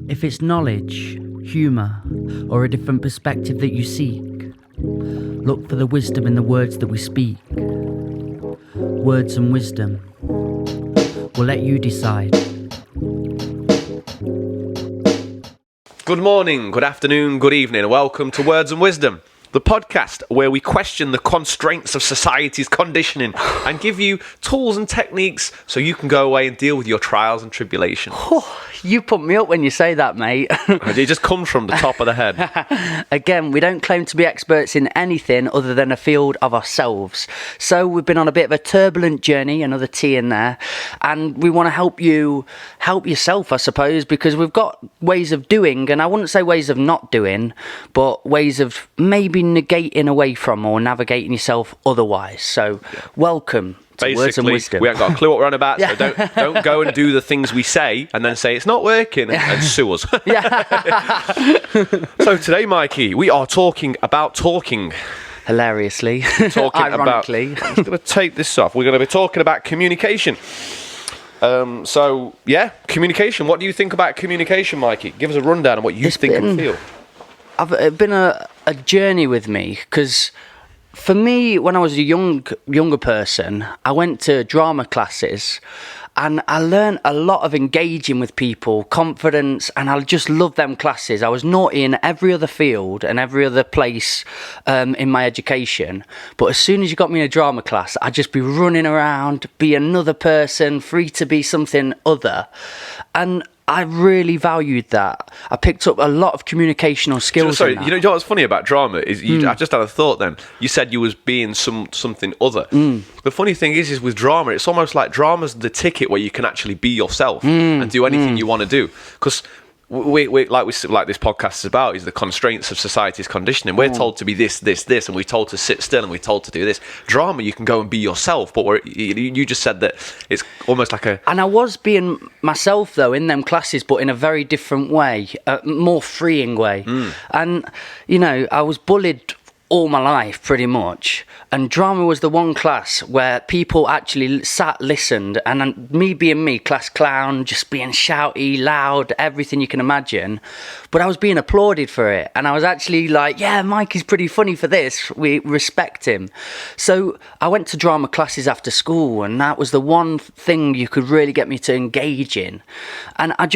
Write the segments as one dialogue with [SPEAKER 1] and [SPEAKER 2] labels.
[SPEAKER 1] If it's knowledge, humour, or a different perspective that you seek, look for the wisdom in the words that we speak. Words and wisdom. We'll let you decide.
[SPEAKER 2] Good morning, good afternoon, good evening, and welcome to Words and Wisdom, the podcast where we question the constraints of society's conditioning and give you tools and techniques so you can go away and deal with your trials and tribulations.
[SPEAKER 1] You put me up when you say that, mate.
[SPEAKER 2] It just comes from the top of the head.
[SPEAKER 1] Again, we don't claim to be experts in anything other than a field of ourselves. So we've been on a bit of a turbulent journey, another T in there, and we want to help yourself, I suppose, because we've got ways of doing, and I wouldn't say ways of not doing, but ways of maybe negating away from or navigating yourself otherwise. So welcome to Words and
[SPEAKER 2] Basically,
[SPEAKER 1] Wisdom.
[SPEAKER 2] we haven't got a clue what we're on about, so don't go and do the things we say and then say it's not working and sue us. So today, Mikey, we are talking about talking.
[SPEAKER 1] Hilariously.
[SPEAKER 2] Ironically. I'm going to take this off. We're going to be talking about communication. Communication. What do you think about communication, Mikey? Give us a rundown on what you think and feel.
[SPEAKER 1] It's been a journey with me, because for me, when I was a younger person, I went to drama classes and I learned a lot of engaging with people, confidence, and I just loved them classes. I was naughty in every other field and every other place in my education. But as soon as you got me in a drama class, I'd just be running around, be another person, free to be something other. And I really valued that. I picked up a lot of communicational skills.
[SPEAKER 2] Sorry, you know what's funny about drama is I just had a thought then. You said you was being something other. The funny thing is with drama, it's almost like drama's the ticket where you can actually be yourself and do anything you want to do. Because we like this podcast is about is the constraints of society's conditioning. We're told to be this, and we're told to sit still, and we're told to do this. Drama, you can go and be yourself, but you just said that it's almost like a.
[SPEAKER 1] And I was being myself though in them classes, but in a very different way, a more freeing way. And I was bullied all my life pretty much, and drama was the one class where people actually listened, and me being me, class clown, just being shouty, loud, everything you can imagine, but I was being applauded for it, and I was actually like, yeah, Mike is pretty funny for this, we respect him. So I went to drama classes after school, and that was the one thing you could really get me to engage in, and I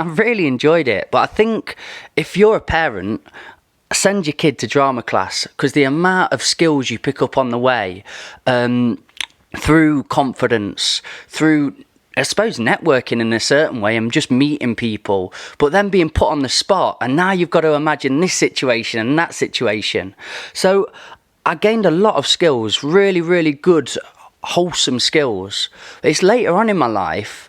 [SPEAKER 1] really enjoyed it. But I think if you're a parent, send your kid to drama class, because the amount of skills you pick up on the way, through confidence, through, I suppose, networking in a certain way and just meeting people, but then being put on the spot, and now you've got to imagine this situation and that situation. So I gained a lot of skills, really, really good, wholesome skills. It's later on in my life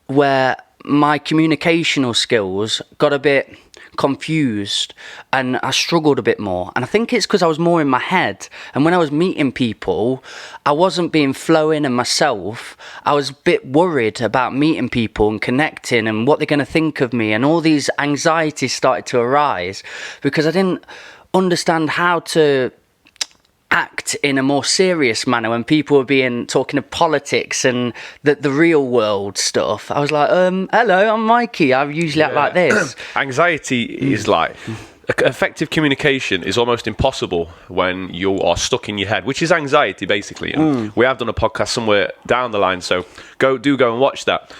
[SPEAKER 1] where my communicational skills got a bit confused and I struggled a bit more, and I think it's because I was more in my head, and when I was meeting people I wasn't being flowing and myself. I was a bit worried about meeting people and connecting and what they're going to think of me, and all these anxieties started to arise because I didn't understand how to act in a more serious manner when people were talking of politics and the real world stuff. I was like, hello, I'm Mikey. I usually act like this.
[SPEAKER 2] Anxiety is like effective communication is almost impossible when you are stuck in your head, which is anxiety basically. And we have done a podcast somewhere down the line, so go and watch that.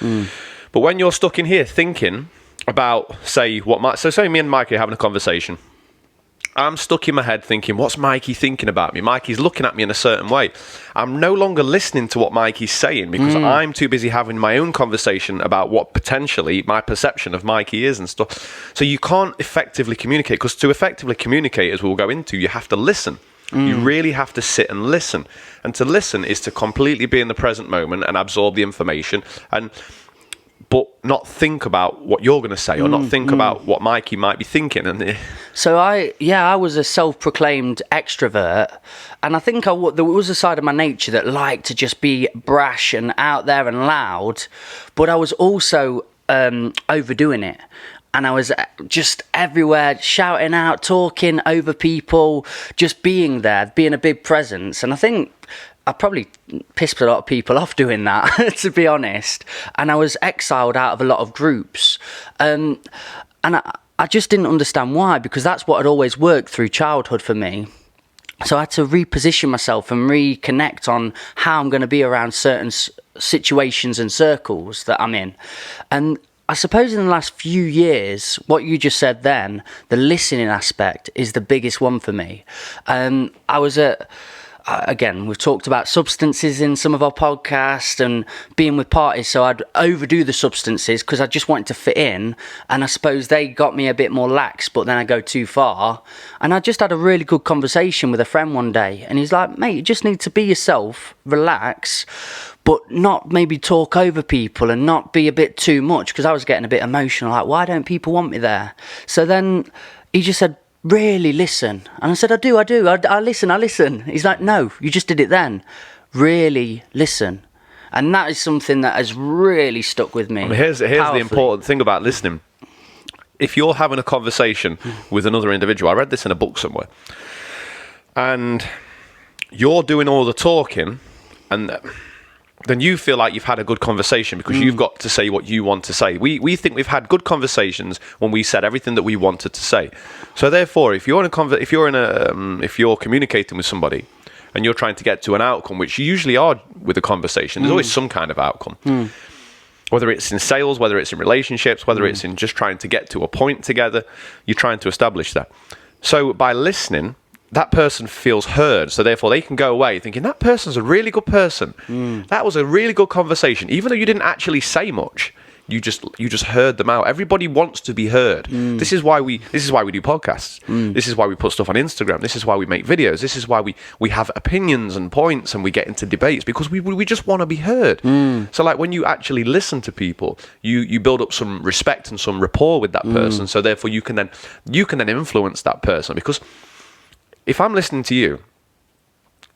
[SPEAKER 2] But when you're stuck in here thinking about, say me and Mikey are having a conversation. I'm stuck in my head thinking, what's Mikey thinking about me? Mikey's looking at me in a certain way. I'm no longer listening to what Mikey's saying because I'm too busy having my own conversation about what potentially my perception of Mikey is and stuff. So you can't effectively communicate, because to effectively communicate, as we'll go into, you have to listen. You really have to sit and listen. And to listen is to completely be in the present moment and absorb the information, but not think about what you're going to say, or not think about what Mikey might be thinking. And
[SPEAKER 1] so I was a self-proclaimed extrovert, and I think there was a side of my nature that liked to just be brash and out there and loud, but I was also overdoing it. And I was just everywhere, shouting out, talking over people, just being there, being a big presence. And I think I probably pissed a lot of people off doing that, to be honest. And I was exiled out of a lot of groups. And I just didn't understand why, because that's what had always worked through childhood for me. So I had to reposition myself and reconnect on how I'm going to be around certain situations and circles that I'm in. And I suppose in the last few years, what you just said then, the listening aspect is the biggest one for me. I was again, we've talked about substances in some of our podcasts and being with parties, so I'd overdo the substances because I just wanted to fit in, and I suppose they got me a bit more lax, but then I go too far. And I just had a really good conversation with a friend one day, and he's like, mate, you just need to be yourself, relax, but not maybe talk over people and not be a bit too much, because I was getting a bit emotional, like, why don't people want me there? So then he just said, really listen. And I said, I do, I listen. He's like, no, you just did it then. Really listen. And that is something that has really stuck with me.
[SPEAKER 2] Here's the important thing about listening. If you're having a conversation with another individual, I read this in a book somewhere, and you're doing all the talking, and then you feel like you've had a good conversation because you've got to say what you want to say. We think we've had good conversations when we said everything that we wanted to say. So therefore, if you're communicating with somebody and you're trying to get to an outcome, which you usually are with a conversation, there's always some kind of outcome. Whether it's in sales, whether it's in relationships, whether it's in just trying to get to a point together, you're trying to establish that. So by listening, that person feels heard, so therefore they can go away thinking that person's a really good person. That was a really good conversation, even though you didn't actually say much. You just heard them out. Everybody wants to be heard. This is why we do podcasts. This is why we put stuff on Instagram. This is why we make videos. This is why we have opinions and points and we get into debates, because we just want to be heard. So like when you actually listen to people, you build up some respect and some rapport with that person. So therefore you can then influence that person, because if I'm listening to you,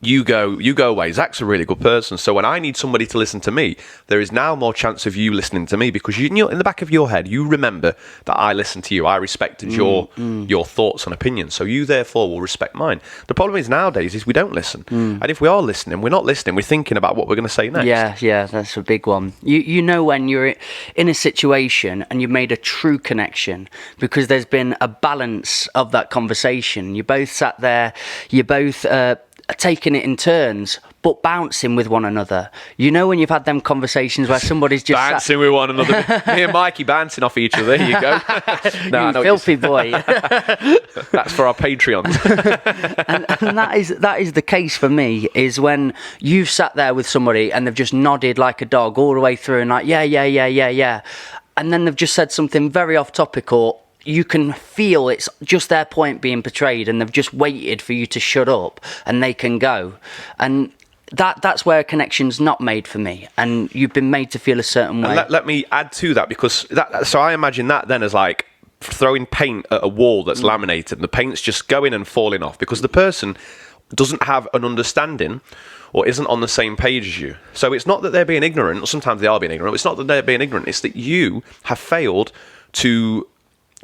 [SPEAKER 2] you go away. Zach's a really good person. So when I need somebody to listen to me, there is now more chance of you listening to me, because you in the back of your head, you remember that I listened to you. I respected your thoughts and opinions. So you therefore will respect mine. The problem is nowadays is we don't listen. And if we are listening, we're not listening. We're thinking about what we're going to say next.
[SPEAKER 1] Yeah, that's a big one. You know when you're in a situation and you've made a true connection because there's been a balance of that conversation. You both sat there, you both taking it in turns, but bouncing with one another. You know when you've had them conversations where somebody's just
[SPEAKER 2] bouncing with one another. Me and Mikey bouncing off each other. There you go.
[SPEAKER 1] No, you filthy boy.
[SPEAKER 2] That's for our Patreons.
[SPEAKER 1] and that is the case for me, is when you've sat there with somebody and they've just nodded like a dog all the way through and like, yeah. And then they've just said something very off topic, or you can feel it's just their point being portrayed and they've just waited for you to shut up and they can go. And that's where a connection's not made for me, and you've been made to feel a certain way.
[SPEAKER 2] Let me add to that, because so I imagine that then as like throwing paint at a wall that's laminated and the paint's just going and falling off because the person doesn't have an understanding or isn't on the same page as you. So it's not that they're being ignorant, or sometimes they are being ignorant. It's not that they're being ignorant, it's that you have failed to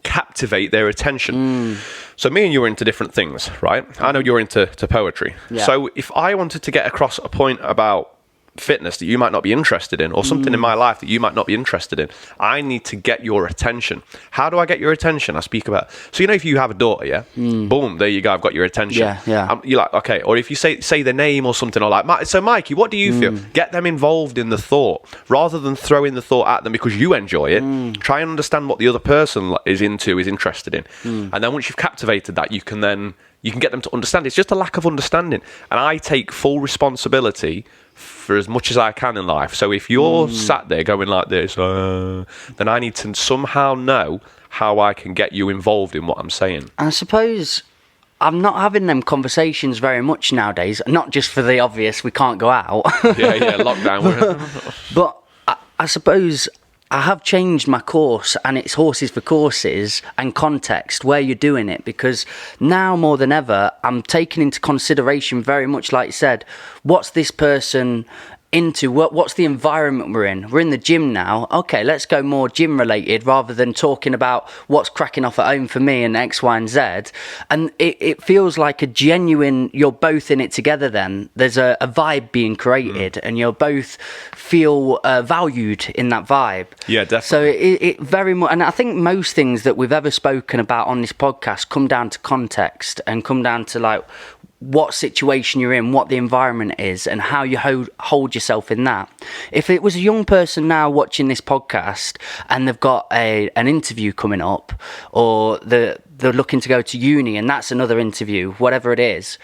[SPEAKER 2] captivate their attention. So me and you are into different things, right? I know you're into poetry. Yeah. So if I wanted to get across a point about fitness that you might not be interested in, or something in my life that you might not be interested in, I need to get your attention. How do I get your attention? I speak about, so you know, if you have a daughter, yeah, boom, there you go, I've got your attention.
[SPEAKER 1] Yeah.
[SPEAKER 2] You're like, okay. Or if you say the name or something, or like, so Mikey, what do you feel? Get them involved in the thought rather than throwing the thought at them because you enjoy it. Try and understand what the other person is interested in, and then once you've captivated that, you can get them to understand. It's just a lack of understanding, and I take full responsibility for as much as I can in life. So if you're sat there going like this, then I need to somehow know how I can get you involved in what I'm saying.
[SPEAKER 1] I suppose I'm not having them conversations very much nowadays, not just for the obvious, we can't go out.
[SPEAKER 2] yeah, lockdown.
[SPEAKER 1] But I suppose I have changed my course, and it's horses for courses and context where you're doing it, because now more than ever I'm taking into consideration, very much like you said, what's this person into what's the environment we're in. We're in the gym now. Okay, let's go more gym related rather than talking about what's cracking off at home for me and X, Y, and Z. And it feels like a genuine, you're both in it together then. There's a vibe being created and you'll both feel valued in that vibe.
[SPEAKER 2] Yeah, definitely.
[SPEAKER 1] So it very much, and I think most things that we've ever spoken about on this podcast come down to context and come down to like what situation you're in, what the environment is, and how you hold yourself in that. If it was a young person now watching this podcast and they've got an interview coming up, or they're looking to go to uni and that's another interview, whatever it is,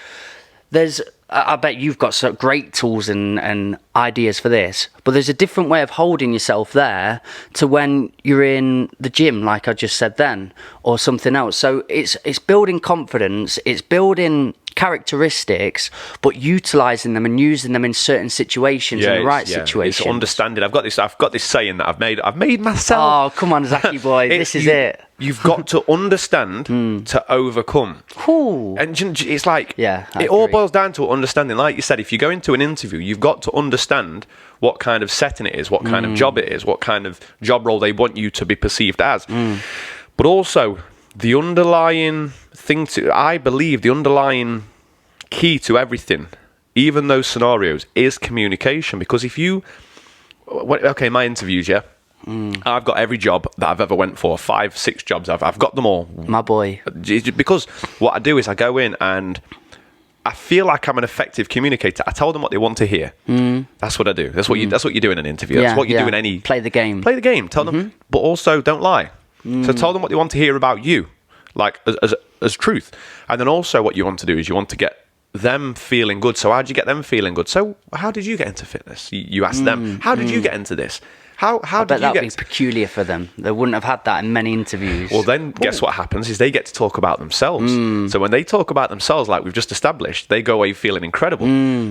[SPEAKER 1] I bet you've got some great tools and ideas for this, but there's a different way of holding yourself there to when you're in the gym, like I just said then, or something else. So it's building confidence, it's building characteristics, but utilizing them and using them in certain situations, in the right situations.
[SPEAKER 2] It's understanding. I've got this saying that I've made myself.
[SPEAKER 1] Oh, come on, Zachy boy, this is it.
[SPEAKER 2] You've got to understand to overcome.
[SPEAKER 1] Ooh.
[SPEAKER 2] And it's like,
[SPEAKER 1] it
[SPEAKER 2] all boils down to understanding. Like you said, if you go into an interview, you've got to understand what kind of setting it is, what kind of job it is, what kind of job role they want you to be perceived as. But also, the underlying I believe the underlying key to everything, even those scenarios, is communication. Because if you, my interviews, I've got every job that I've ever went for, 5, 6 jobs. I've got them all.
[SPEAKER 1] My boy.
[SPEAKER 2] Because what I do is I go in and I feel like I'm an effective communicator. I tell them what they want to hear. That's what I do. That's what you do in an interview. That's what you do in any...
[SPEAKER 1] Play the game.
[SPEAKER 2] Play the game. Tell them, but also don't lie. So tell them what they want to hear about you, like as truth. And then also what you want to do is you want to get them feeling good. So how do you get them feeling good? So how did you get into fitness? You ask them, how did you get into this? How
[SPEAKER 1] I
[SPEAKER 2] did
[SPEAKER 1] bet
[SPEAKER 2] you
[SPEAKER 1] that would
[SPEAKER 2] get
[SPEAKER 1] be peculiar for them. They wouldn't have had that in many interviews.
[SPEAKER 2] Well, then guess what happens is they get to talk about themselves. So when they talk about themselves, like we've just established, they go away feeling incredible.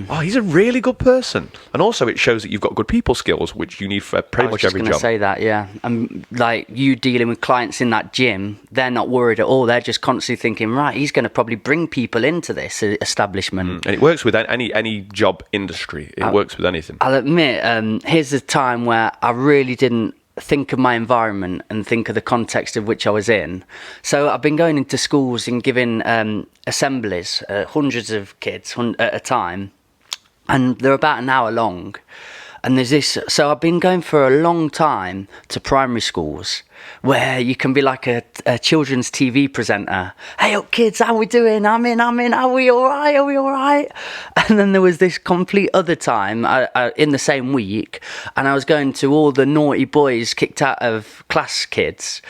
[SPEAKER 2] Oh, he's a really good person. And also it shows that you've got good people skills, which you need for pretty much every job.
[SPEAKER 1] I was just going to say that, yeah. And like you dealing with clients in that gym, they're not worried at all. They're just constantly thinking, right, he's going to probably bring people into this establishment.
[SPEAKER 2] And it works with any job industry. It works with anything.
[SPEAKER 1] I'll admit, here's a time where I really didn't think of my environment and think of the context of which I was in. So I've been going into schools and giving assemblies, hundreds of kids at a time, and they're about an hour long. And there's this, so I've been going for a long time to primary schools where you can be like a children's TV presenter. Hey up kids, how we doing? I'm in, are we all right? And then there was this complete other time in the same week, and I was going to all the naughty boys kicked out of class kids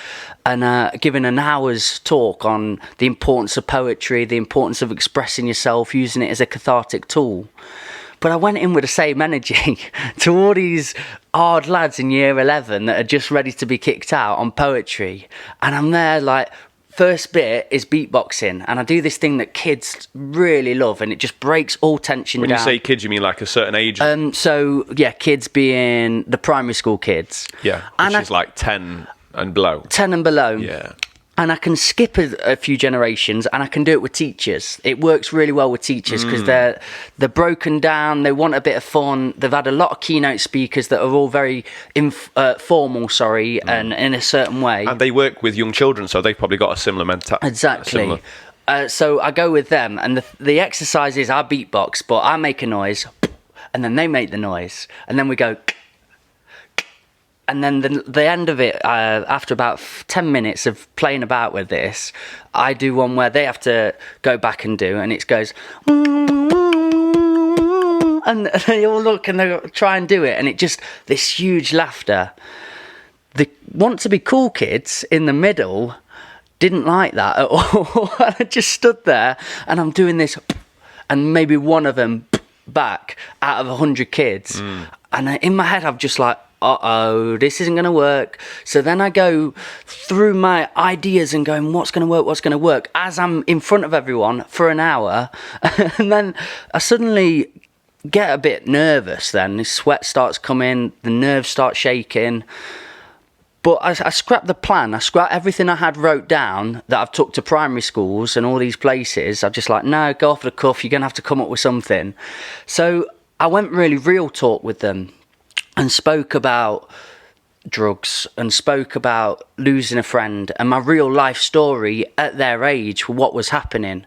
[SPEAKER 1] and giving an hour's talk on the importance of poetry, the importance of expressing yourself, using it as a cathartic tool. But I went in with the same energy to all these hard lads in year 11 that are just ready to be kicked out on poetry. And I'm there like, first bit is beatboxing. And I do this thing that kids really love and it just breaks all tension down.
[SPEAKER 2] When you say kids, you mean like a certain age?
[SPEAKER 1] So, yeah, kids being the primary school kids.
[SPEAKER 2] Yeah, which is like 10 and below.
[SPEAKER 1] 10 and below.
[SPEAKER 2] Yeah.
[SPEAKER 1] And I can skip a few generations and I can do it with teachers. It works really well with teachers because they're broken down, they want a bit of fun. They've had a lot of keynote speakers that are all very formal, and in a certain way.
[SPEAKER 2] And they work with young children, so they've probably got a similar mentality.
[SPEAKER 1] Exactly. So I go with them and the exercise is I beatbox, but I make a noise and then they make the noise. And then we go... And then the end of it, after about 10 minutes of playing about with this, I do one where they have to go back and do, and it goes, and they all look and they try and do it, and it just, this huge laughter. The want to be cool kids in the middle didn't like that at all. I just stood there, and I'm doing this, and maybe one of them back out of 100 kids. And in my head, I'm just like, this isn't going to work. So then I go through my ideas and going, what's going to work, as I'm in front of everyone for an hour. And then I suddenly get a bit nervous then. The sweat starts coming, the nerves start shaking. But I scrapped the plan. I scrapped everything I had wrote down that I've took to primary schools and all these places. I'm just like, no, go off the cuff. You're going to have to come up with something. So I went really real talk with them and spoke about drugs and spoke about losing a friend and my real life story at their age, what was happening.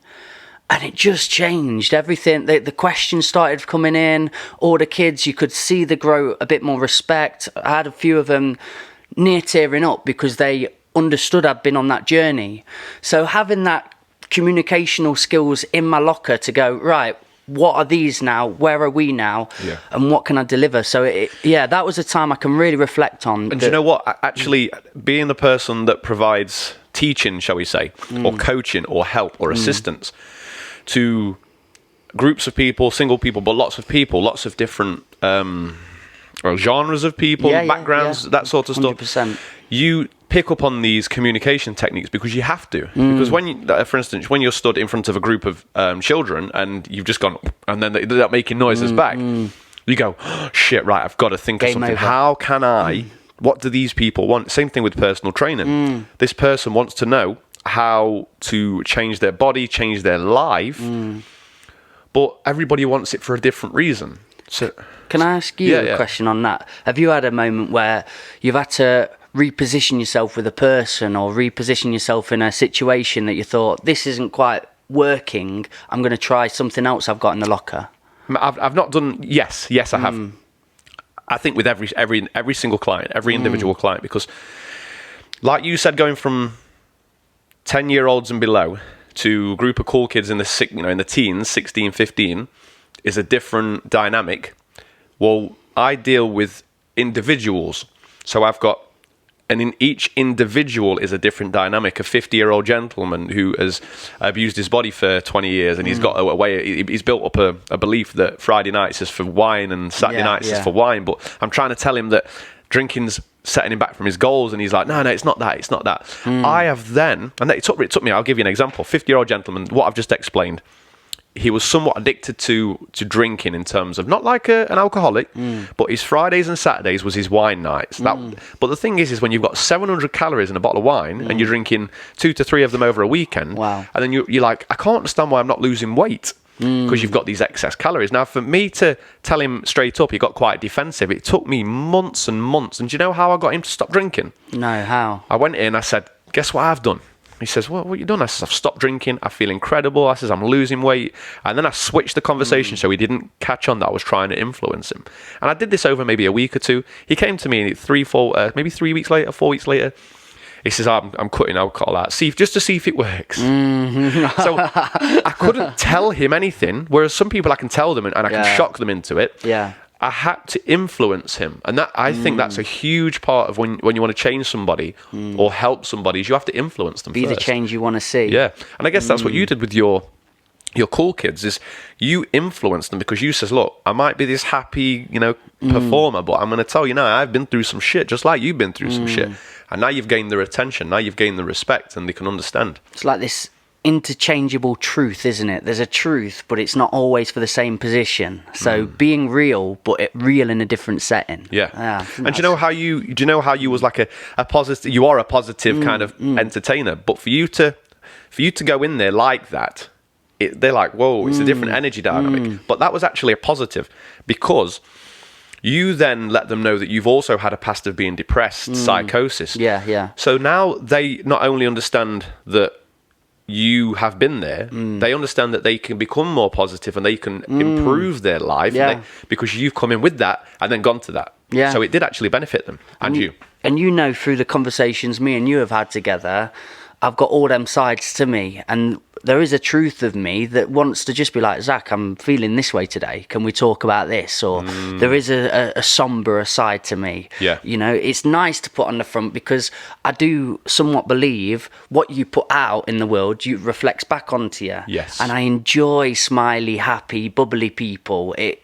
[SPEAKER 1] And it just changed everything. The questions started coming in. All the kids, you could see the grow a bit more respect. I had a few of them near tearing up because they understood I'd been on that journey. So having that communicational skills in my locker to go, right, what are these now? Where are we now?
[SPEAKER 2] Yeah.
[SPEAKER 1] And what can I deliver? So, that was a time I can really reflect on.
[SPEAKER 2] And do you know what? Actually, being the person that provides teaching, shall we say, or coaching or help or assistance to groups of people, single people, but lots of people, lots of different genres of people, backgrounds, that sort of
[SPEAKER 1] 100%.
[SPEAKER 2] stuff. You pick up on these communication techniques because you have to. Because when you, for instance, when you're stood in front of a group of children and you've just gone, and then they're not making noises back, you go, oh, shit, right, I've got to think of something. Over. How can I, what do these people want? Same thing with personal training. This person wants to know how to change their body, change their life, but everybody wants it for a different reason. So,
[SPEAKER 1] can I ask you a question on that? Have you had a moment where you've had to reposition yourself with a person or reposition yourself in a situation that you thought, this isn't quite working, I'm going to try something else I've got in the locker?
[SPEAKER 2] I've not done, yes I have. I think with every single client, every individual client, because like you said, going from 10-year-olds and below to a group of cool kids in the teens, 16, 15, is a different dynamic. Well, I deal with individuals. So I've got, and in each individual is a different dynamic. A 50-year-old gentleman who has abused his body for 20 years and he's got a way, he's built up a belief that Friday nights is for wine and Saturday nights is for wine. But I'm trying to tell him that drinking's setting him back from his goals, and he's like, no, it's not that. I have then, and it took me, I'll give you an example. 50-year-old gentleman, what I've just explained, he was somewhat addicted to drinking in terms of not like an alcoholic, but his Fridays and Saturdays was his wine nights. But the thing is when you've got 700 calories in a bottle of wine and you're drinking 2 to 3 of them over a weekend, and then you're like, I can't understand why I'm not losing weight. Because you've got these excess calories. Now, for me to tell him straight up, he got quite defensive. It took me months and months. And do you know how I got him to stop drinking?
[SPEAKER 1] No, how?
[SPEAKER 2] I went in, I said, guess what I've done? He says, what you done? I says, I've stopped drinking. I feel incredible. I says, I'm losing weight. And then I switched the conversation so he didn't catch on that I was trying to influence him. And I did this over maybe a week or two. He came to me maybe 3 weeks later, 4 weeks later. He says, I'm cutting alcohol out, just to see if it works. So I couldn't tell him anything, whereas some people I can tell them and I can shock them into it.
[SPEAKER 1] Yeah.
[SPEAKER 2] I had to influence him. And that I think that's a huge part of when you want to change somebody or help somebody, is you have to influence them
[SPEAKER 1] Be
[SPEAKER 2] first.
[SPEAKER 1] the change you want to see.
[SPEAKER 2] Yeah. And I guess that's what you did with your cool kids, is you influence them because you says, look, I might be this happy, performer, but I'm going to tell you now, I've been through some shit, just like you've been through some shit. And now you've gained their attention, now you've gained the respect, and they can understand. It's
[SPEAKER 1] like this interchangeable truth, isn't it? There's a truth, but it's not always for the same position. So being real, but real in a different setting.
[SPEAKER 2] Yeah. And do you know how you was like a positive, you are a positive kind of entertainer, but for you to go in there like that, they're like, whoa, it's a different energy dynamic. But that was actually a positive, because you then let them know that you've also had a past of being depressed, psychosis.
[SPEAKER 1] Yeah.
[SPEAKER 2] So now they not only understand that you have been there, they understand that they can become more positive and they can improve their life because you've come in with that and then gone to that. Yeah. So it did actually benefit them and you.
[SPEAKER 1] And through the conversations me and you have had together, I've got all them sides to me, and there is a truth of me that wants to just be like, Zach, I'm feeling this way today. Can we talk about this? Or there is a somber side to me.
[SPEAKER 2] Yeah.
[SPEAKER 1] It's nice to put on the front, because I do somewhat believe what you put out in the world, you reflects back onto you.
[SPEAKER 2] Yes.
[SPEAKER 1] And I enjoy smiley, happy, bubbly people. It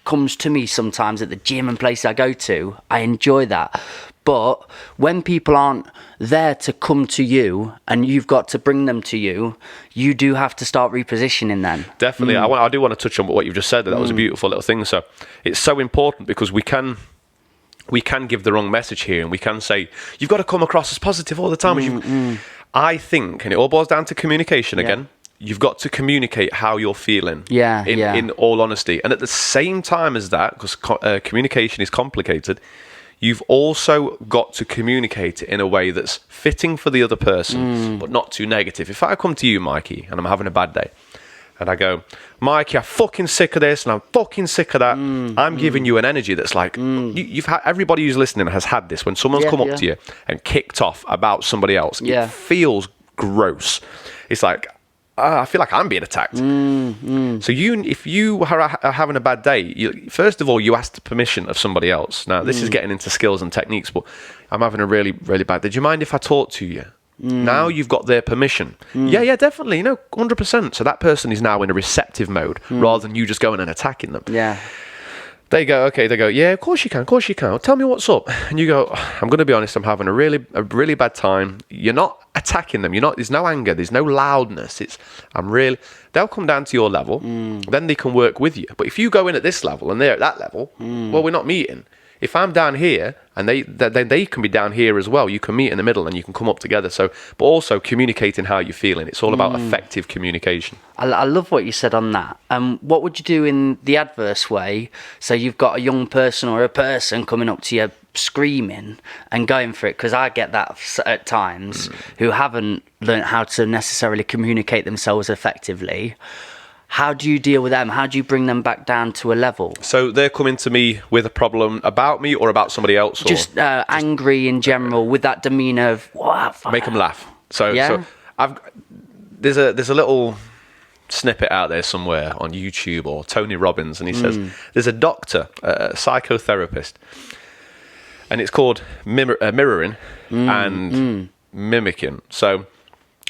[SPEAKER 1] comes to me sometimes at the gym and places I go to. I enjoy that. But when people aren't there to come to you and you've got to bring them to you, you do have to start repositioning them.
[SPEAKER 2] Definitely. I do want to touch on what you've just said. That was a beautiful little thing. So it's so important, because we can give the wrong message here, and we can say, you've got to come across as positive all the time. I think, and it all boils down to communication again, you've got to communicate how you're feeling.
[SPEAKER 1] Yeah,
[SPEAKER 2] in all honesty. And at the same time as that, because communication is complicated, you've also got to communicate it in a way that's fitting for the other person, but not too negative. If I come to you, Mikey, and I'm having a bad day, and I go, Mikey, I'm fucking sick of this, and I'm fucking sick of that. I'm giving you an energy that's like, you've had, everybody who's listening has had this. When someone's come up to you and kicked off about somebody else, it feels gross. It's like, I feel like I'm being attacked. So if you are having a bad day, first of all, you ask the permission of somebody else. Now, this is getting into skills and techniques, but I'm having a really, really bad day. Do you mind if I talk to you? Now you've got their permission. Yeah, definitely. 100%. So that person is now in a receptive mode rather than you just going and attacking them.
[SPEAKER 1] Yeah.
[SPEAKER 2] They go, yeah, of course you can. Tell me what's up. And you go, I'm going to be honest, I'm having a really bad time. You're not attacking them. There's no anger. There's no loudness. They'll come down to your level. Then they can work with you. But if you go in at this level and they're at that level, well, we're not meeting. If I'm down here and they can be down here as well, you can meet in the middle and you can come up together. So, but also communicating how you're feeling. It's all about effective communication.
[SPEAKER 1] I love what you said on that. What would you do in the adverse way? So you've got a young person or a person coming up to you screaming and going for it, because I get that at times, who haven't learned how to necessarily communicate themselves effectively. How do you deal with them? How do you bring them back down to a level?
[SPEAKER 2] So they're coming to me with a problem about me or about somebody else? Or
[SPEAKER 1] just angry in general, with that demeanour of, what?
[SPEAKER 2] Make them laugh. So there's a little snippet out there somewhere on YouTube or Tony Robbins, and he says, there's a doctor, a psychotherapist, and it's called mirroring and mimicking. So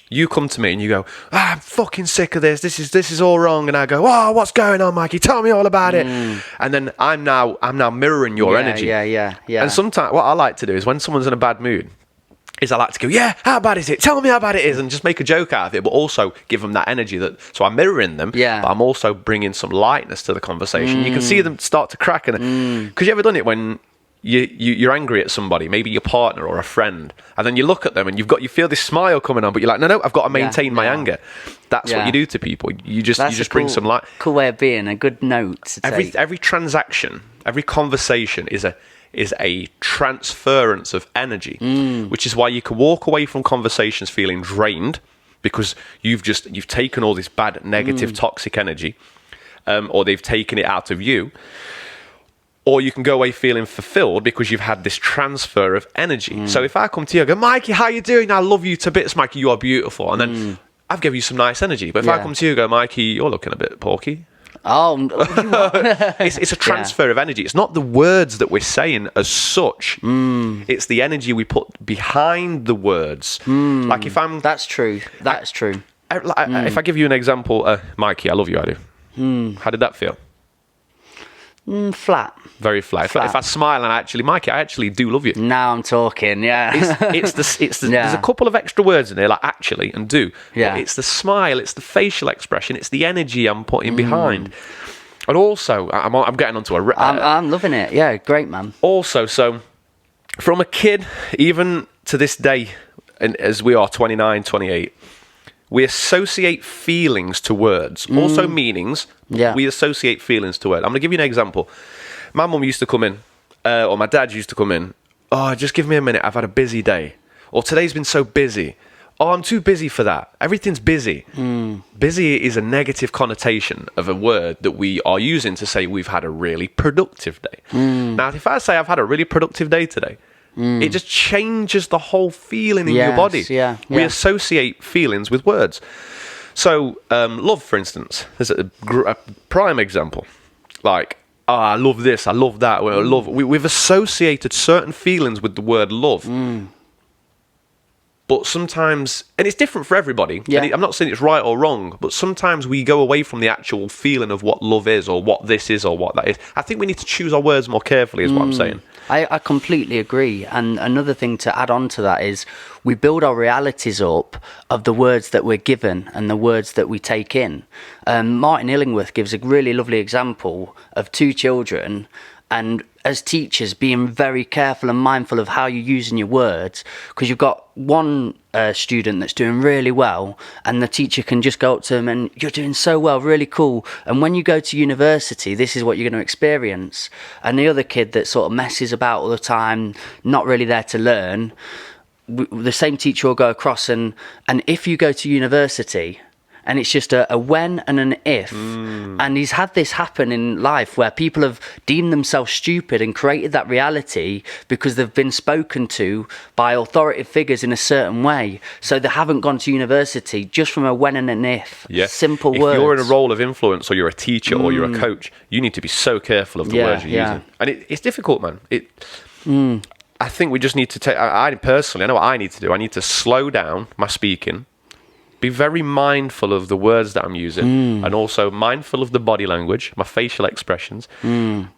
[SPEAKER 2] you come to me and you go, I'm fucking sick of this. This is all wrong. And I go, what's going on, Mikey? Tell me all about it. And then I'm now mirroring your energy.
[SPEAKER 1] Yeah.
[SPEAKER 2] And sometimes what I like to do is when someone's in a bad mood, I like to go, yeah, how bad is it? Tell me how bad it is, and just make a joke out of it, but also give them that energy. So I'm mirroring them, but I'm also bringing some lightness to the conversation. You can see them start to crack. Because you ever done it when you're angry at somebody, maybe your partner or a friend, and then you look at them and you feel this smile coming on, but you're like, no, I've got to maintain my anger. That's what you do to people. You just bring some light.
[SPEAKER 1] Cool way of being, a good note to take.
[SPEAKER 2] Every transaction, every conversation is a transference of energy, which is why you can walk away from conversations feeling drained, because you've taken all this bad, negative, toxic energy, or they've taken it out of you. Or you can go away feeling fulfilled because you've had this transfer of energy. So if I come to you, I go, Mikey, how you doing? I love you to bits, Mikey. You are beautiful. And then I've given you some nice energy. But if I come to you and go, Mikey, you're looking a bit porky.
[SPEAKER 1] Oh,
[SPEAKER 2] it's a transfer of energy. It's not the words that we're saying as such. It's the energy we put behind the words. Like if I'm...
[SPEAKER 1] That's true. That's true.
[SPEAKER 2] If I give you an example, Mikey, I love you, I do. How did that feel?
[SPEAKER 1] Flat.
[SPEAKER 2] Very flat. If I smile and Mikey, I actually do love you.
[SPEAKER 1] Now I'm talking, yeah.
[SPEAKER 2] It's the there's a couple of extra words in there, like actually and do. Yeah. But it's the smile, it's the facial expression, it's the energy I'm putting behind. And also, I'm getting onto a...
[SPEAKER 1] I'm loving it. Yeah, great, man.
[SPEAKER 2] Also, so from a kid, even to this day, and as we are 29, 28, we associate feelings to words, also meanings.
[SPEAKER 1] Yeah.
[SPEAKER 2] We associate feelings to words. I'm going to give you an example. My mum used to come in, or my dad used to come in. Oh, just give me a minute. I've had a busy day. Or today's been so busy. Oh, I'm too busy for that. Everything's busy. Busy is a negative connotation of a word that we are using to say we've had a really productive day. Now, if I say I've had a really productive day today, it just changes the whole feeling in your body.
[SPEAKER 1] Yeah.
[SPEAKER 2] We associate feelings with words. So, love, for instance, is a prime example. Like, I love this, I love that. We've associated certain feelings with the word love. But sometimes, and it's different for everybody.
[SPEAKER 1] Yeah.
[SPEAKER 2] I'm not saying it's right or wrong, but sometimes we go away from the actual feeling of what love is or what this is or what that is. I think we need to choose our words more carefully, is what I'm saying.
[SPEAKER 1] I completely agree. And another thing to add on to that is we build our realities up of the words that we're given and the words that we take in. Martin Illingworth gives a really lovely example of two children, And as teachers, being very careful and mindful of how you're using your words, because you've got one student that's doing really well, and the teacher can just go up to them and you're doing so well, really cool. And when you go to university, this is what you're going to experience. And the other kid that sort of messes about all the time, not really there to learn, the same teacher will go across, and if you go to university, and it's just a when and an if. And he's had this happen in life where people have deemed themselves stupid and created that reality because they've been spoken to by authoritative figures in a certain way. So they haven't gone to university just from a when and an if.
[SPEAKER 2] Yeah.
[SPEAKER 1] Simple
[SPEAKER 2] if
[SPEAKER 1] words.
[SPEAKER 2] If you're in a role of influence, or you're a teacher or you're a coach, you need to be so careful of the words you're using. And it's difficult, man. I think we just need to take... I personally, I know what I need to do. I need to slow down my speaking, be very mindful of the words that I'm using, and also mindful of the body language, my facial expressions. And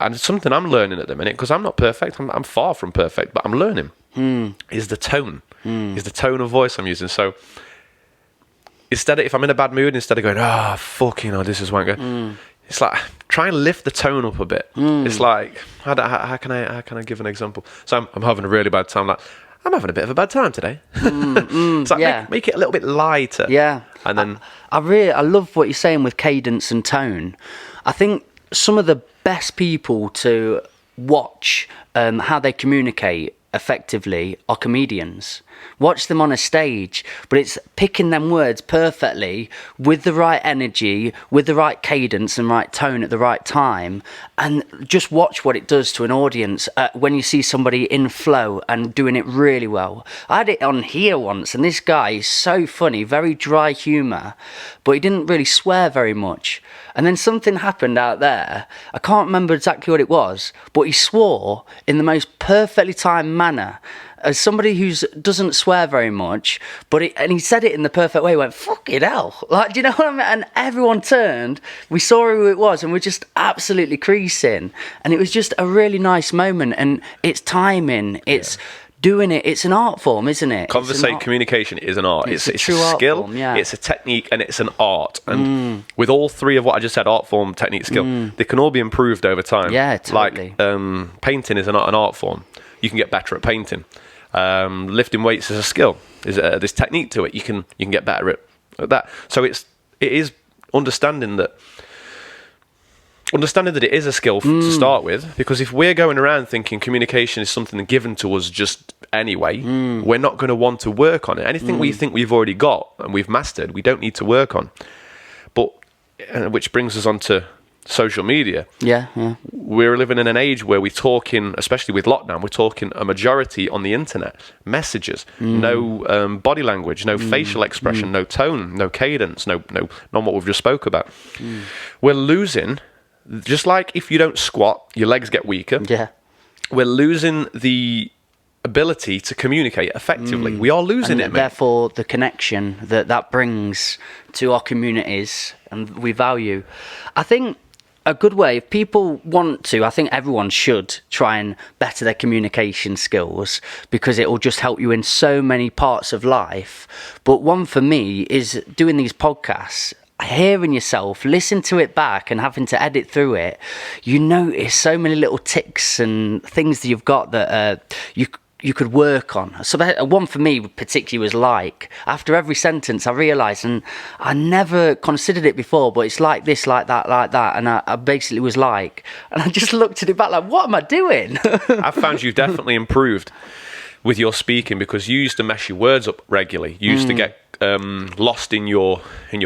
[SPEAKER 2] it's something I'm learning at the minute, because I'm not perfect. I'm far from perfect, but I'm learning. Is the tone. Is the tone of voice I'm using. So instead of, if I'm in a bad mood, instead of going, fucking hell, this is wanker, it's like, try and lift the tone up a bit. It's like, how can I give an example? So I'm having a really bad time. Like, I'm having a bit of a bad time today. It's like, make it a little bit lighter.
[SPEAKER 1] Yeah.
[SPEAKER 2] And then
[SPEAKER 1] I love what you're saying with cadence and tone. I think some of the best people to watch how they communicate effectively are comedians. Watch them on a stage, but it's picking them words perfectly with the right energy, with the right cadence and right tone at the right time, and just watch what it does to an audience when you see somebody in flow and doing it really well. I had it on here once, and this guy is so funny, very dry humour, but he didn't really swear very much. And then something happened out there. I can't remember exactly what it was, but he swore in the most perfectly timed manner. As somebody who doesn't swear very much, and he said it in the perfect way, he went, fucking hell. Like, do you know what I mean? And everyone turned, we saw who it was, and we're just absolutely creasing. And it was just a really nice moment, and it's timing, it's doing it, it's an art form, isn't it?
[SPEAKER 2] Communication is an art. It's a
[SPEAKER 1] skill,
[SPEAKER 2] form, it's a technique, and it's an art. And with all three of what I just said, art form, technique, skill, they can all be improved over time.
[SPEAKER 1] Yeah, totally.
[SPEAKER 2] Like painting is an art form. You can get better at painting. Lifting weights is a skill. There's technique to it. You can get better at that. So it is understanding that it is a skill to start with. Because if we're going around thinking communication is something given to us just anyway, we're not going to want to work on it. Anything we think we've already got and we've mastered, we don't need to work on. But which brings us on to social media. We're living in an age where we're talking, especially with lockdown, we're talking a majority on the internet, messages, no body language, no facial expression, no tone, no cadence, no what we've just spoke about. We're losing, just like if you don't squat, your legs get weaker. We're losing the ability to communicate effectively. We are losing it, mate.
[SPEAKER 1] Therefore, the connection that brings to our communities and we value. I think a good way, if people want to, I think everyone should try and better their communication skills, because it will just help you in so many parts of life. But one for me is doing these podcasts, hearing yourself, listen to it back and having to edit through it. You notice so many little ticks and things that you've got that you could work on. So one for me particularly was like, after every sentence I realised, and I never considered it before, but it's like this, like that, and I basically was like, and I just looked at it back like, what am I doing?
[SPEAKER 2] I found you've definitely improved with your speaking, because you used to mess your words up regularly. You used to get lost in your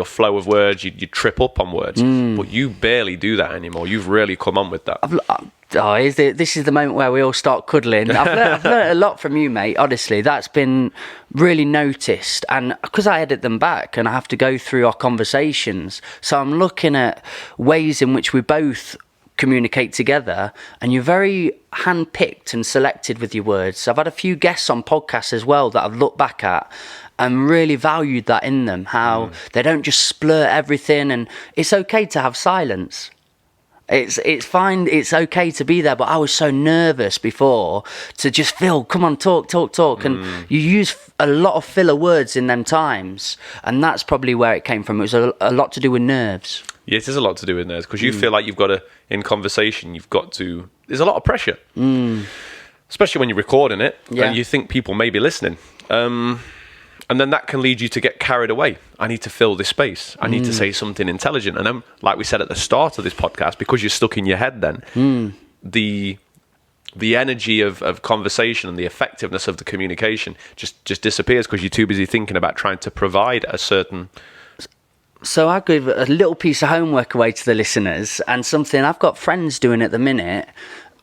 [SPEAKER 2] flow of words. You trip up on words, but you barely do that anymore. You've really come on with that.
[SPEAKER 1] This is the moment where we all start cuddling. I've learned a lot from you, mate. Honestly, that's been really noticed, and because I edit them back and I have to go through our conversations, so I'm looking at ways in which we both communicate together, and you're very hand-picked and selected with your words. I've had a few guests on podcasts as well that I've looked back at and really valued that in them, how they don't just splurt everything, and it's okay to have silence. It's fine, it's okay to be there, but I was so nervous before to just come on, talk, and you use a lot of filler words in them times, and that's probably where it came from. It was a lot to do with nerves.
[SPEAKER 2] Yeah, it is a lot to do in there because you feel like you've got to, in conversation, there's a lot of pressure. Especially when you're recording it and you think people may be listening. And then that can lead you to get carried away. I need to fill this space. I need to say something intelligent. And then, like we said at the start of this podcast, because you're stuck in your head then, the energy of conversation and the effectiveness of the communication just disappears because you're too busy thinking about trying to provide a certain...
[SPEAKER 1] So I give a little piece of homework away to the listeners, and something I've got friends doing at the minute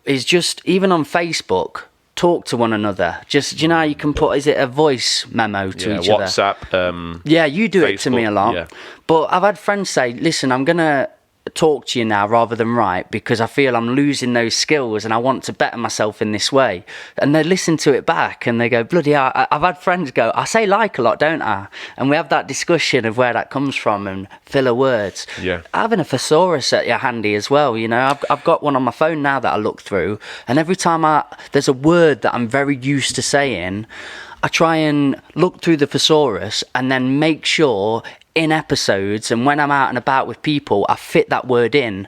[SPEAKER 1] is just, even on Facebook, talk to one another. Just, you know how you can put, is it a voice memo to each
[SPEAKER 2] WhatsApp,
[SPEAKER 1] other? Yeah, you do Facebook, it to me a lot. Yeah. But I've had friends say, listen, I'm going to talk to you now rather than write because I feel I'm losing those skills and I want to better myself in this way. And they listen to it back and they go, bloody hell. I've had friends go, I say like a lot, don't I? And we have that discussion of where that comes from and filler words.
[SPEAKER 2] Yeah.
[SPEAKER 1] Having a thesaurus at your handy as well, you know. I've got one on my phone now that I look through, and every time there's a word that I'm very used to saying, I try and look through the thesaurus and then make sure in episodes and when I'm out and about with people, I fit that word in.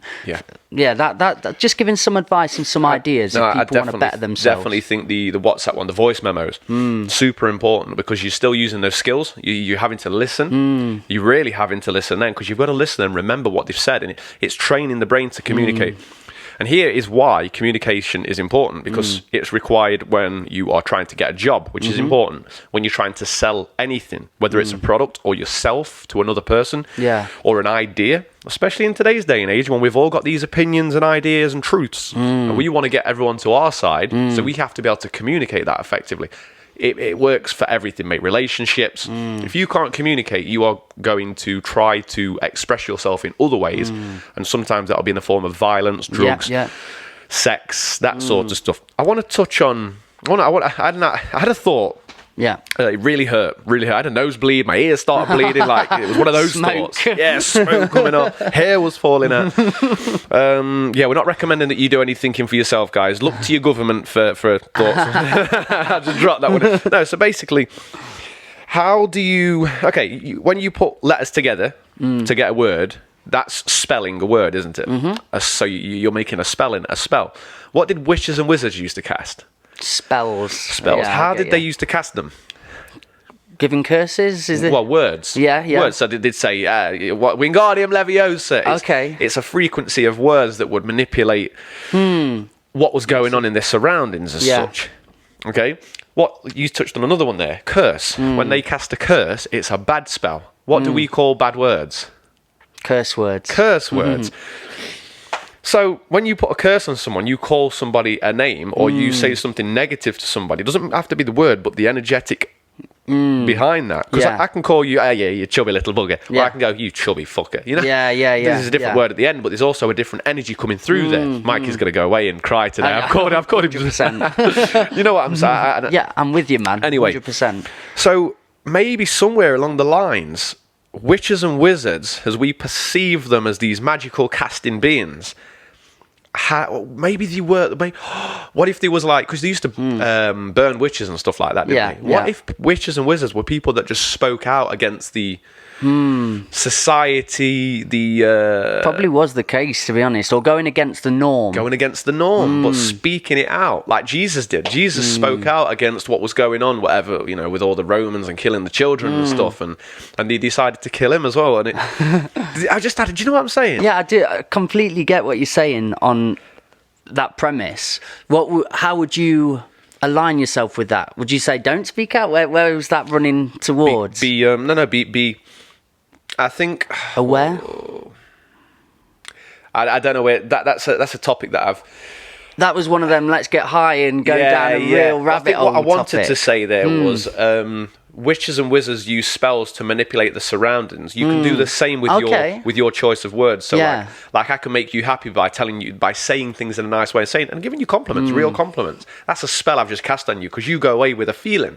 [SPEAKER 1] Yeah, that just giving some advice and some ideas if people want to better themselves.
[SPEAKER 2] Definitely think the WhatsApp one, the voice memos, super important because you're still using those skills. You're having to listen. You're really having to listen then because you've got to listen and remember what they've said, and it's training the brain to communicate. And here is why communication is important, because it's required when you are trying to get a job, which is important. When you're trying to sell anything, whether it's a product or yourself to another person, or an idea, especially in today's day and age when we've all got these opinions and ideas and truths. And we want to get everyone to our side, so we have to be able to communicate that effectively. It works for everything, mate. Relationships. If you can't communicate, you are going to try to express yourself in other ways. And sometimes that'll be in the form of violence, drugs, sex, that sort of stuff. I want to touch on... I had a thought.
[SPEAKER 1] Yeah.
[SPEAKER 2] It really hurt. I had a nosebleed. My ears started bleeding. Like, it was one of those thoughts. Yeah, smoke coming up. Hair was falling out. Yeah, we're not recommending that you do any thinking for yourself, guys. Look to your government for thoughts. I just dropped that one. No, so basically, how do you... Okay, when you put letters together to get a word, that's spelling a word, isn't it? So you're making a spell. What did witches and wizards used to cast?
[SPEAKER 1] Spells.
[SPEAKER 2] Yeah, how did they used to cast them?
[SPEAKER 1] Giving curses? Is it?
[SPEAKER 2] Well, words.
[SPEAKER 1] Yeah.
[SPEAKER 2] Words. So they'd say, Wingardium Leviosa. It's a frequency of words that would manipulate what was going on in their surroundings as such. Okay? What you touched on another one there. Curse. When they cast a curse, it's a bad spell. What do we call bad words?
[SPEAKER 1] Curse words.
[SPEAKER 2] Curse words. So when you put a curse on someone, you call somebody a name or you say something negative to somebody. It doesn't have to be the word, but the energetic behind that. Because I can call you, you chubby little bugger. Or I can go, you chubby fucker. You know?
[SPEAKER 1] Yeah.
[SPEAKER 2] There's a different word at the end, but there's also a different energy coming through there. Mikey's going to go away and cry today. I've called him.
[SPEAKER 1] 100%.
[SPEAKER 2] You know what I'm saying?
[SPEAKER 1] Yeah, I'm with you, man.
[SPEAKER 2] Anyway,
[SPEAKER 1] 100%.
[SPEAKER 2] So maybe somewhere along the lines, witches and wizards, as we perceive them as these magical casting beings, maybe they were. What if there was like, because they used to burn witches and stuff like that, didn't they? What if witches and wizards were people that just spoke out against the society,
[SPEAKER 1] probably was the case, to be honest, or going against the norm,
[SPEAKER 2] but speaking it out like Jesus did. Jesus spoke out against what was going on, whatever, with all the Romans and killing the children and stuff, and they decided to kill him as well. And I just had, do you know what I'm saying?
[SPEAKER 1] Yeah, I do. I completely get what you're saying on that premise. How would you align yourself with that? Would you say don't speak out? Where was that running towards?
[SPEAKER 2] Be I think
[SPEAKER 1] aware.
[SPEAKER 2] I don't know where that's a topic that I've.
[SPEAKER 1] That was one of them. Let's get high and go down a real rabbit hole.
[SPEAKER 2] What I wanted to say there was witches and wizards use spells to manipulate the surroundings. You can do the same with your choice of words. So like I can make you happy by saying things in a nice way and giving you compliments, real compliments. That's a spell I've just cast on you because you go away with a feeling.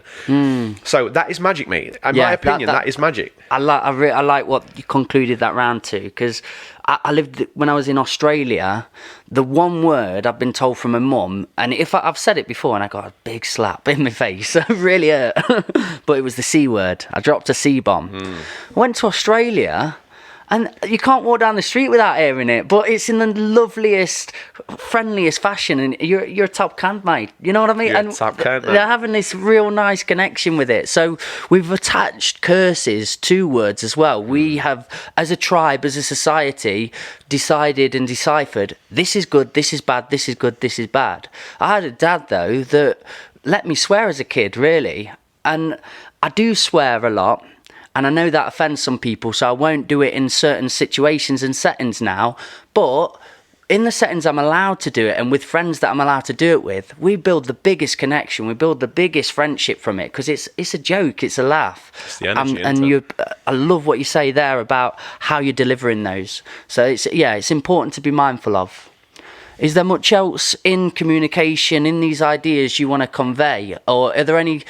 [SPEAKER 2] So that is magic, mate. In my opinion, that is magic.
[SPEAKER 1] I like what you concluded that round to, because I lived, when I was in Australia, the one word I've been told from my mum, and I've said it before and I got a big slap in my face, it really hurt, but it was the C word. I dropped a C-bomb. I went to Australia And you can't walk down the street without hearing it, but it's in the loveliest, friendliest fashion, and you're a top can, mate. You know what I mean?
[SPEAKER 2] You're
[SPEAKER 1] and
[SPEAKER 2] a top can,
[SPEAKER 1] they're having this real nice connection with it. So we've attached curses to words as well. We have, as a tribe, as a society, decided and deciphered, this is good, this is bad, this is good, this is bad. I had a dad, though, that let me swear as a kid, really. And I do swear a lot. And I know that offends some people, so I won't do it in certain situations and settings now. But in the settings I'm allowed to do it, and with friends that I'm allowed to do it with, we build the biggest connection. We build the biggest friendship from it, because it's a joke, it's a laugh.
[SPEAKER 2] It's the energy,
[SPEAKER 1] I love what you say there about how you're delivering those. So it's important to be mindful of. Is there much else in communication, in these ideas you want to convey, or are there any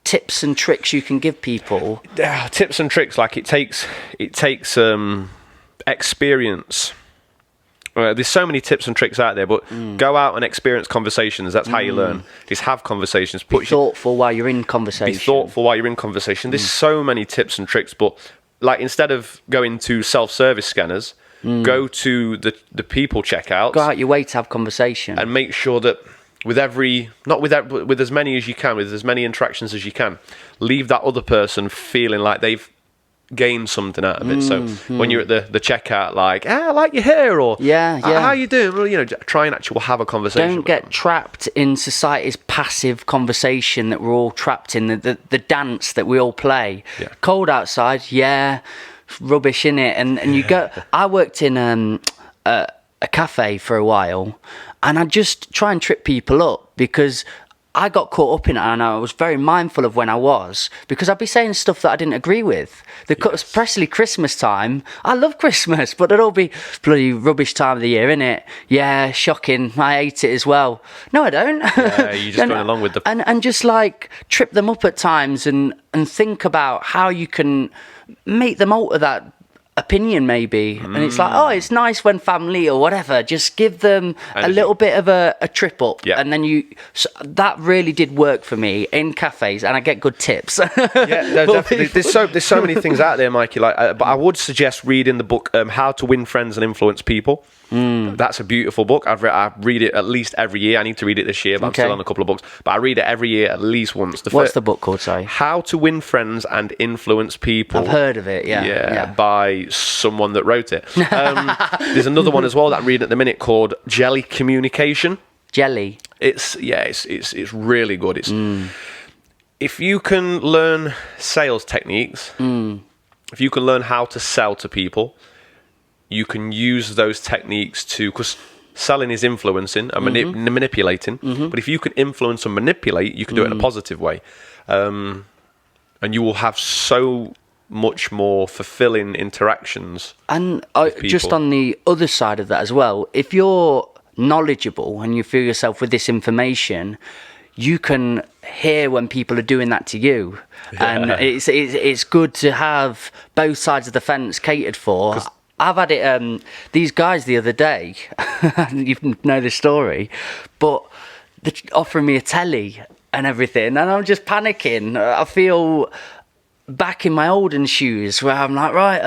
[SPEAKER 1] tips and tricks you can give people?
[SPEAKER 2] Tips and tricks, like it takes experience. There's so many tips and tricks out there, but go out and experience conversations. That's how you learn. Just have conversations.
[SPEAKER 1] Be thoughtful while you're in conversation.
[SPEAKER 2] Be thoughtful while you're in conversation. There's so many tips and tricks, but like instead of going to self-service scanners, go to the people checkouts.
[SPEAKER 1] Go out your way to have conversation,
[SPEAKER 2] and make sure that with as many as you can, with as many interactions as you can, leave that other person feeling like they've gained something out of it. So when you're at the checkout, like, I like your hair, or how you doing? Well, try and actually have a conversation.
[SPEAKER 1] Don't get trapped in society's passive conversation that we're all trapped in, the dance that we all play.
[SPEAKER 2] Yeah.
[SPEAKER 1] Cold outside, rubbish in it, and you go. I worked in a cafe for a while, and I just try and trip people up, because I got caught up in it, and I was very mindful of when I was, because I'd be saying stuff that I didn't agree with. Especially Christmas time. I love Christmas, but it'll all be bloody rubbish time of the year, innit? Yeah, shocking. I hate it as well. No, I don't.
[SPEAKER 2] Yeah, you're just going along with the...
[SPEAKER 1] And just like trip them up at times, and think about how you can make them alter that opinion, maybe. And it's like, it's nice when family or whatever, just give them a little bit of a trip up. And then that really did work for me in cafes, and I get good tips.
[SPEAKER 2] Definitely. There's so many things out there, Mikey, but I would suggest reading the book How to Win Friends and Influence People. That's a beautiful book. I read it at least every year. I need to read it this year, but I'm still on a couple of books. But I read it every year at least once.
[SPEAKER 1] What's the book called, sorry?
[SPEAKER 2] How to Win Friends and Influence People.
[SPEAKER 1] I've heard of it, yeah.
[SPEAKER 2] By someone that wrote it. There's another one as well that I'm reading at the minute called Jelly Communication.
[SPEAKER 1] Jelly?
[SPEAKER 2] It's really good. If you can learn sales techniques, if you can learn how to sell to people, you can use those techniques because selling is influencing and manipulating. But if you can influence and manipulate, you can do it in a positive way. And you will have so much more fulfilling interactions. And
[SPEAKER 1] just on the other side of that as well, if you're knowledgeable and you feel yourself with this information, you can hear when people are doing that to you. And it's good to have both sides of the fence catered for. I've had it, these guys the other day, you know the story, but they're offering me a telly and everything, and I'm just panicking. I feel back in my olden shoes where I'm like, right,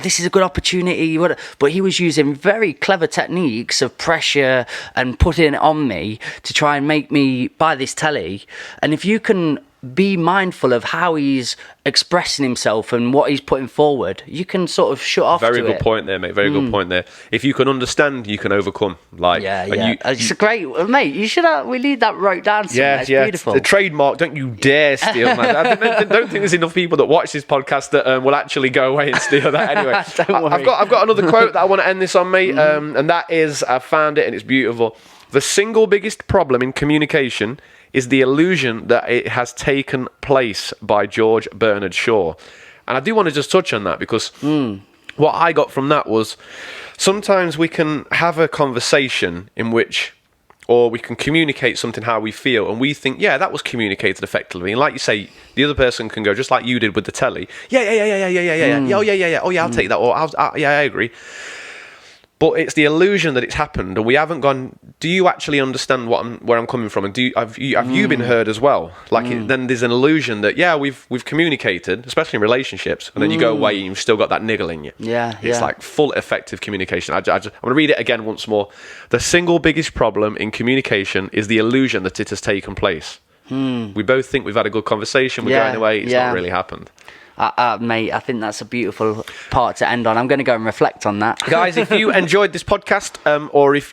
[SPEAKER 1] this is a good opportunity. But he was using very clever techniques of pressure and putting it on me to try and make me buy this telly. And if you can be mindful of how he's expressing himself and what he's putting forward, you can sort of shut off.
[SPEAKER 2] Very good point there, mate. Very good point there. If you can understand, you can overcome.
[SPEAKER 1] It's great, mate. You should we need that wrote down somewhere. It's beautiful.
[SPEAKER 2] The trademark. Don't you dare steal, man. I don't think there's enough people that watch this podcast that will actually go away and steal that. Anyway, I've got another quote that I want to end this on, mate. And that is, I found it and it's beautiful. The single biggest problem in communication is the illusion that it has taken place, by George Bernard Shaw. And I do want to just touch on that, because what I got from that was sometimes we can have a conversation in which, or we can communicate something how we feel, and we think, that was communicated effectively. And like you say, the other person can go, just like you did with the telly, yeah. Oh yeah, I'll take that. Or I agree. But it's the illusion that it's happened, and we haven't gone. Do you actually understand where I'm coming from? And have you been heard as well? Like then there's an illusion that we've communicated, especially in relationships, and then you go away and you've still got that niggle in you. It's like full effective communication. I'm going to read it again once more. The single biggest problem in communication is the illusion that it has taken place. We both think we've had a good conversation. We're going away. It's not really happened.
[SPEAKER 1] Mate, I think that's a beautiful part to end on. I'm going to go and reflect on that.
[SPEAKER 2] Guys, if you enjoyed this podcast, or if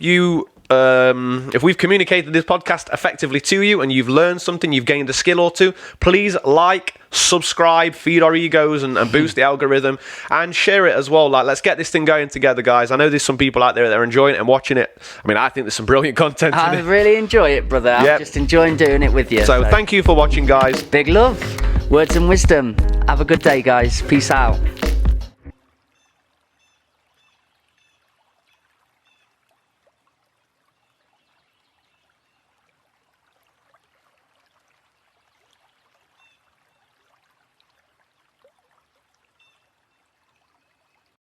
[SPEAKER 2] we've communicated this podcast effectively to you and you've learned something, you've gained a skill or two, please like, subscribe, feed our egos and boost the algorithm, and share it as well. Like, let's get this thing going together, guys. I know there's some people out there that are enjoying it and watching it. I mean, I think there's some brilliant content in it.
[SPEAKER 1] I really enjoy it, brother. I'm just enjoying doing it with you.
[SPEAKER 2] So thank you for watching, guys.
[SPEAKER 1] Big love, words and wisdom. Have a good day, guys. Peace out.